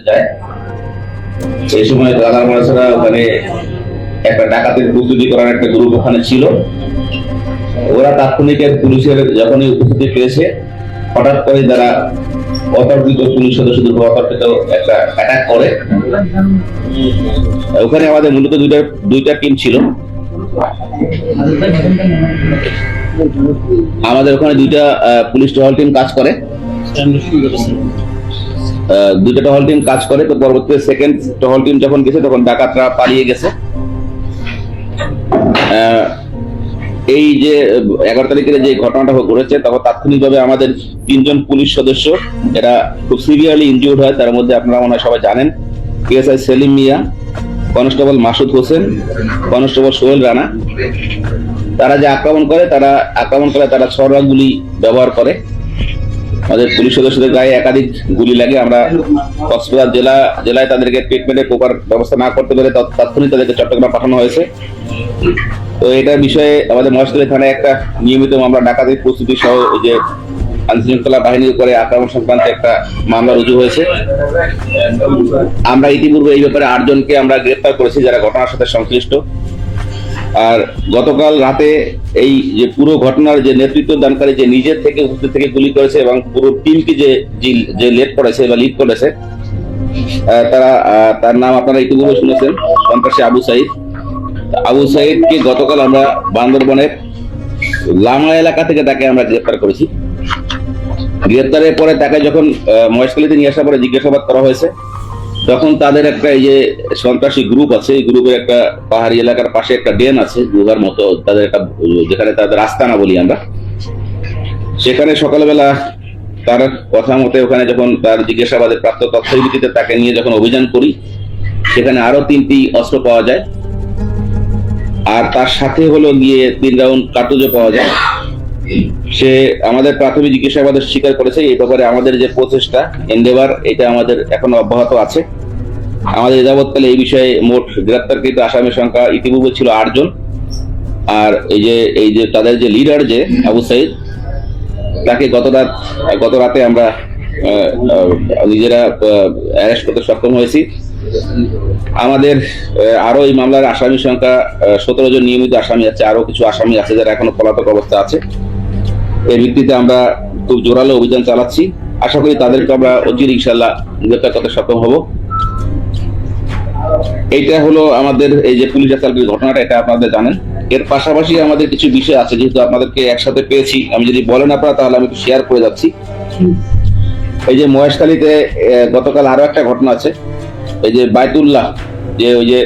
যায়। এই সময় দাদার মানুষেরা ওখানে একটা ডাকাতের প্রস্তুতি করার একটা গ্রুপ ওখানে ছিল। ওরা তাৎক্ষণিক পুলিশের যখনই উপস্থিতি পেয়েছে, হঠাৎ করে যারা অতর্কিত পুলিশ সদস্যদের উপর অতর্কিত একটা অ্যাটাক করে। ওখানে আমাদের মূলত দুইটা টিম ছিল। আমাদের ওখানে দুইটা পুলিশ টহল টিম কাজ করে, দুইটা টহল টিম কাজ করে। তো পরবর্তীতে সেকেন্ড টহল টিম যখন গেছে তখন ডাকাতরা পালিয়ে গেছে। এই যে 11 তারিখের যে ঘটনাটা ঘটেছে, তখন তাৎক্ষণিকভাবে আমাদের 3 জন পুলিশ সদস্য এরা খুব সিভিয়ারলি ইনজিউর্ড হয়। তার মধ্যে আপনারা মনে হয় সবাই জানেন, পিএসআই সেলিম মিয়া, কনস্টেবল মাসুদ হোসেন, কনস্টেবল সোহেল রানা। তারা যে আক্রমণ করে তারা ছড়া গুলি ব্যবহার করে। আমাদের পুলিশ সদস্যদের গায়ে একাধিক গুলি লাগে। আমরা কক্সবাজার জেলায় তাদেরকে ট্রিটমেন্টের প্রপার ব্যবস্থা না করতে পেরে তাৎক্ষণিক তাদেরকে চট্টগ্রাম পাঠানো হয়েছে। তো এটার বিষয়ে আমাদের মহেশখালী থানায় একটা নিয়মিত মামলা ডাকাতির প্রস্তুতি সহ যে আইনশৃঙ্খলা বাহিনীর উপরে আক্রমণ সংক্রান্ত একটা মামলা রুজু হয়েছে। আমরা ইতিপূর্বে এই ব্যাপারে 8 জনকে আমরা গ্রেফতার করেছি যারা ঘটনার সাথে সংশ্লিষ্ট। আর গতকাল রাতে এই যে পুরো ঘটনার যে নেতৃত্ব দানকারী, যে নিজের থেকে উপস্থিত থেকে গুলি করেছে এবং পুরো টিমকে যে লিড করেছে বা লিড করেছে, তার নাম আপনারা ইতিপূর্বে শুনেছেন, সন্ত্রাসী আবু সাইদকে গতকাল আমরা বান্দরবনের লামা এলাকা থেকে তাকে আমরা গ্রেফতার করেছি। গ্রেফতারের পরে তাকে যখন মহেশখালীতে নিয়ে আসার পরে জিজ্ঞাসাবাদ করা হয়েছে, তখন তাদের একটা এই যে সন্ত্রাসী গ্রুপ আছে, এই গ্রুপের একটা পাহাড়ি এলাকার পাশে একটা ডেন আছে, গুহার মতো তাদের একটা, যেখানে তাদের আস্তানা বলি আমরা। সেখানে সকালবেলা তার কথা মতে ওখানে যখন তার জিজ্ঞাসাবাদের প্রাপ্ত তথ্যের ভিত্তিতে তাকে নিয়ে যখন অভিযান করি, সেখানে আরো 3টি অস্ত্র পাওয়া যায়। আর তার সাথে হলো গিয়ে 3 রাউন্ড কার্তুজও পাওয়া যায়। সে আমাদের প্রাথমিক জিজ্ঞাসাবাদের স্বীকার করেছে। এই ব্যাপারে আমাদের যে প্রচেষ্টা এন্ডেভার, এটা আমাদের এখনো অব্যাহত আছে। আমাদের যাবৎকালে এই বিষয়ে মোট গ্রেপ্তারকৃত আসামির সংখ্যা ইতিপূর্বে ছিল 8 জন। আর এই যে তাদের যে লিডার যে আবু সাইদ, তাকে গত রাতে আমরা নিজেরা অ্যারেস্ট করতে সক্ষম হয়েছি। আমাদের আরো এই মামলার আসামির সংখ্যা 17 জন নিয়মিত আসামি আছে, আরো কিছু আসামি আছে যারা এখনো পলাতক অবস্থা আছে। এর ভিত্তিতে আমরা খুব জোরালো অভিযান চালাচ্ছি। আশা করি তাদেরকে আমরা অচির ইনশাল্লাহ গ্রেফতার করতে সক্ষম হব। এইটা হলো আমাদের এই যে পুলিশ আসামির ঘটনাটা, এটা আপনাদের জানেন। এর পাশাপাশি আমাদের কিছু বিষয় আছে, যেহেতু আপনাদেরকে একসাথে পেয়েছি, আমি যদি বলেন আপনারা তাহলে আমি একটু শেয়ার করে যাচ্ছি। এই যে মহেশখালীতে গতকাল আরো একটা ঘটনা আছে। এই যে বাইতুল্লাহ, যে ওই যে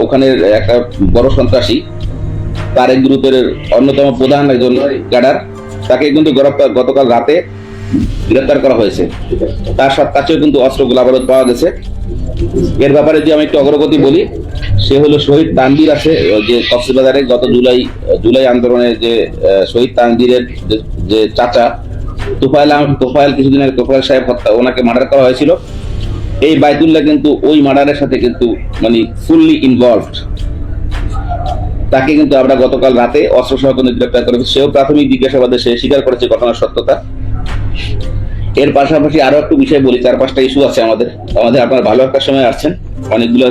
ওখানের একটা বড় সন্ত্রাসী, তার এক গ্রুপের অন্যতম প্রধান একজন ক্যাডার, তাকে কিন্তু গতকাল রাতে গ্রেফতার করা হয়েছে। তার কাছেও কিন্তু অস্ত্র গোলাবারুদ পাওয়া গেছে। এর ব্যাপারে যে আমি একটু অগ্রগতি বলি, সে হলো শহীদ তানভীর আছে, যে কক্সবাজারে গত জুলাই আন্দোলনে যে শহীদ তানভীরের যে চাচা তোফায়েল কিছুদিন আগে তোফায়েল সাহেব হত্যা, ওনাকে মার্ডার করা হয়েছিল। এই বাইতুল্লাহ কিন্তু ওই মার্ডারের সাথে কিন্তু মানে ফুললি ইনভলভড। তাকে কিন্তু আমরা গতকাল রাতে অস্ত্র সহ গ্রেফতার করেছি। সেও প্রাথমিক জিজ্ঞাসাবাদে সে স্বীকার করেছে ঘটনার সত্যতা। এর পাশাপাশি আরো একটু বিষয় বলি, 4-5টা ইস্যু আছে আমাদের। আপনারা ভালো একটা সময় আসছেন, অনেকগুলো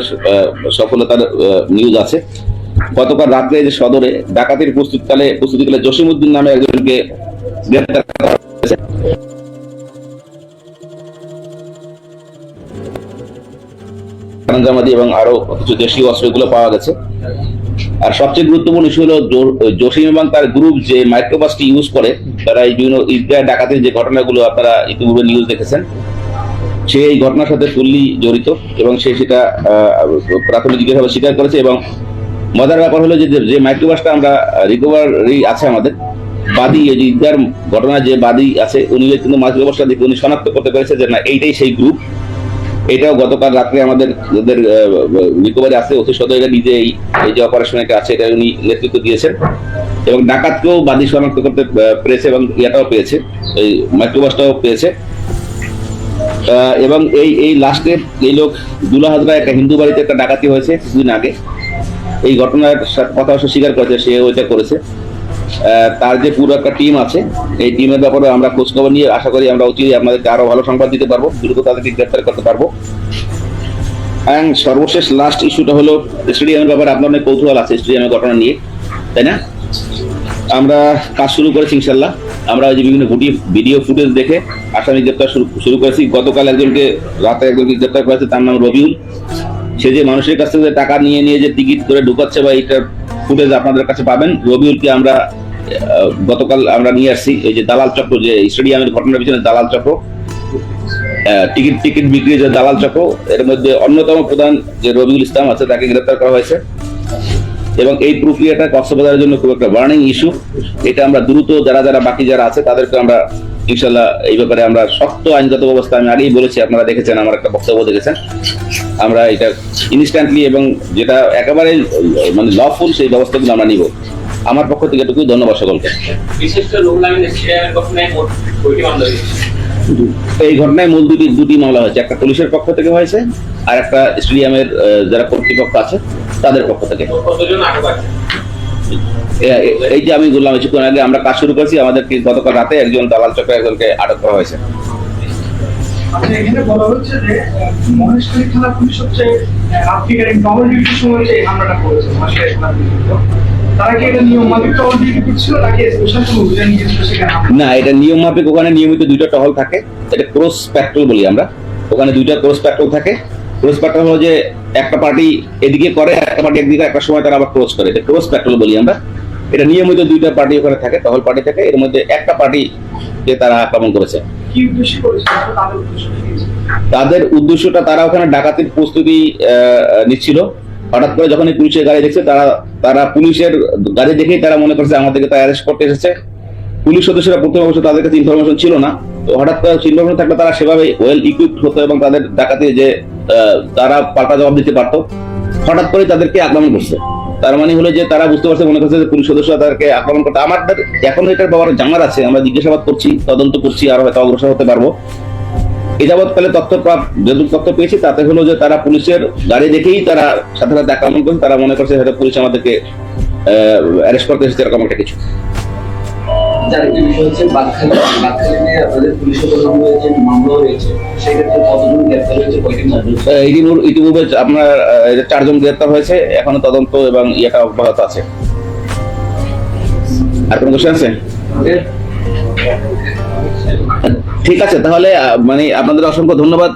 সফলতার নিউজ আছে। গতকাল রাত্রে যে সদরে ডাকাতির প্রস্তুতিকালে জসিমউদ্দিন নামে একজনকে গ্রেফতার করা হয়েছে। এবং আরো কিছু দেশীয় অস্ত্রগুলো পাওয়া গেছে। আর সবচেয়ে গুরুত্বপূর্ণ ইস্যু হলো জসিম এবং তার গ্রুপ যে মাইক্রোবাসটি ইউজ করে, তারা এই বিভিন্ন ঈদগাহ ডাকাতির যে ঘটনাগুলো আপনারা ইতিপূর্বে নিউজ দেখেছেন, সে এই ঘটনার সাথে ফুললি জড়িত এবং সে সেটা প্রাথমিক জিজ্ঞাসাবাদ স্বীকার করেছে। এবং মজার ব্যাপার হলো যে মাইক্রোবাসটা আমরা রিকভারি আছে আমাদের, বাদী এই যে ঈদগাহ ঘটনার যে বাদী আছে, উনি কিন্তু মাইক্রোবাসটা দেখে উনি শনাক্ত করতে পেরেছে যে না, এইটাই সেই গ্রুপ। এটাও গতকাল রাত্রে আমাদের রিকভারি আছে। অতি সদয় নিজে এই যে অপারেশন এটা আছে, এটা উনি নেতৃত্ব দিয়েছেন এবং ডাকাতকেও বাদী শনাক্ত করতে পেরেছে এবং ইয়াটাও পেয়েছে, এই মাইক্রোবাসটাও পেয়েছে। এবং এই লাস্টে এই লোক দুলাহাজরা একটা হিন্দু বাড়িতে একটা ডাকাতি হয়েছে কিছুদিন আগে, এই ঘটনার কথা স্বীকার করেছে, সে ওইটা করেছে। তার যে পুরো একটা টিম আছে, এই টিমের ব্যাপারে আমরা খোঁজখবর নিয়ে আশা করি আমরা অচিরে আপনাদেরকে আরো ভালো সংবাদ দিতে পারবো, দ্রুত তাদেরকে গ্রেফতার করতে পারবো। এন্ড সর্বশেষ লাস্ট ইস্যুটা হলো স্টেডিয়ামের ব্যাপারে আপনার অনেক কৌতূহল আছে স্টেডিয়ামের ঘটনা নিয়ে, তাই না? আমরা কাজ শুরু করেছি ইনশাল্লাহ। আমরা ওই যে বিভিন্ন ভিডিও ফুটেজ দেখে আসামি গ্রেপ্তার শুরু করেছি। গতকাল রাতে একজনকে গ্রেপ্তার করেছে, তার নাম রবিউল। সে যে মানুষের কাছ থেকে টাকা নিয়ে যে টিকিট করে ঢুকাচ্ছে বা এইটার ফুটেজ আপনাদের কাছে পাবেন। রবিউলকে আমরা গতকাল আমরা নিয়ে আসছি। এই যে দালাল চক্র, যে স্টেডিয়ামের ঘটনার পিছনে দালাল চক্র, টিকিট বিক্রি যে দালাল চক্র, এর মধ্যে অন্যতম প্রধান যে রবিউল ইসলাম আছে, তাকে গ্রেপ্তার করা হয়েছে। এবং এই প্রক্রিয়াটা কক্সবাজারের জন্য খুব একটা বার্নিং ইস্যু। এটা আমরা দ্রুত যারা বাকি যারা আছে তাদেরকে আমরা ইনশাল্লাহ এই ব্যাপারে আমরা শক্ত আইনগত ব্যবস্থা, আমি আগেই বলেছি, আপনারা দেখেছেন, আমার একটা বক্তব্য দেখেছেন, আমরা এটা ইনস্ট্যান্টলি এবং যেটা একেবারে মানে লফুল সেই ব্যবস্থাগুলো আমরা নিব। আমার পক্ষ থেকে এটুকুই, ধন্যবাদ সকলকে। বিশেষ করে এই ঘটনায় মূল দুটি মামলা হয়েছে, একটা পুলিশের পক্ষ থেকে হয়েছে আর একটা স্টেডিয়ামের যারা কর্তৃপক্ষ আছে তাদের পক্ষ থেকে। এই যে আমি বললাম কিছুক্ষণ আগে আমরা কাজ শুরু করেছি, আমাদেরকে গতকাল রাতে একজন দালাল চক্র একজনকে আটক করা হয়েছে। আচ্ছা, এখানে বলা হচ্ছে যে মহেশখালী থানা পুলিশ হচ্ছে রাত্রিকালীন টহল ডিউটির সময় যে এই হামলাটা করেছে মহেশখালী থানা পুলিশ। তারা কি এটা নিয়ম মাফিক টহল ডিউটি করছিল নাকি স্পেশাল কোনো অভিযান নিয়েছিল সেখানে? না, এটা নিয়ম মাফিক। ওখানে নিয়মিত দুইটা টহল থাকে, এটা ক্রস প্যাট্রোল বলি আমরা। ওখানে দুইটা ক্রস প্যাট্রোল থাকে। ক্রস প্যাট্রোল হলো যে একটা পার্টি এদিকে করে, একটা পার্টি একদিকে, একটা সময় তারা আবার ক্রস করে, এটা ক্রস প্যাট্রোল বলি আমরা। এটা নিয়মিত দুইটা পার্টি ওখানে থাকে, টহল পার্টি থাকে। এর মধ্যে একটা পার্টিকে তারা আক্রমণ করেছে। কি উদ্দেশ্যে করেছে তাদের উদ্দেশ্য কি? তাদের উদ্দেশ্যটা, তারা ওখানে ডাকাতির প্রস্তুতি নিচ্ছিল। হঠাৎ করে যখন এই পুলিশের গাড়ি দেখছে, তারা পুলিশের গাড়ি দেখেই তারা মনে করছে আমাদেরকে তারা অ্যারেস্ট করতে এসেছে। পুলিশ সদস্যরা প্রথম অবশ্য তাদের কাছে ইনফরমেশন ছিল না, তো হঠাৎ করে ইনফরমেশন থাকলে তারা সেভাবে ওয়েল ইকুইপড হতো এবং তাদের ডাকাতি যে তারা পাল্টা জবাব দিতে পারতো। হঠাৎ করে তাদেরকে আক্রমণ করছে। তার মানে হলো যে তারা বুঝতে পারছে, মনে করছে যে পুলিশ সদস্যরা তাদেরকে আক্রমণ করতে। আমাদের এখন এটার ব্যাপারে জানার আছে, আমরা জিজ্ঞাসাবাদ করছি, তদন্ত করছি, আরো হয়তো অগ্রসর হতে পারবো। এই যাবৎকালে যেটুকু তথ্য পেয়েছি তাতে হলো যে তারা পুলিশের গাড়ি দেখেই তারা সাথে সাথে আক্রমণ করছে। তারা মনে করছে হয়তো পুলিশ আমাদেরকে অ্যারেস্ট করতে এসেছে, এরকম একটা কিছু। আরেকটি বিষয় হচ্ছে বাকখালী নিয়ে আপনাদের পুলিশের তদন্ত হয়েছে, মামলা হয়েছে, সেক্ষেত্রে কতজন গ্রেপ্তার হয়েছে, কয়টি মামলা? ইতিপূর্বে আপনার 4 জন গ্রেপ্তার হয়েছে, এখনো তদন্ত এবং ইয়েটা অব্যাহত আছে। আর কোনো কোশ্চেন আছে? ঠিক আছে, তাহলে মানে আপনাদের অসংখ্য ধন্যবাদ।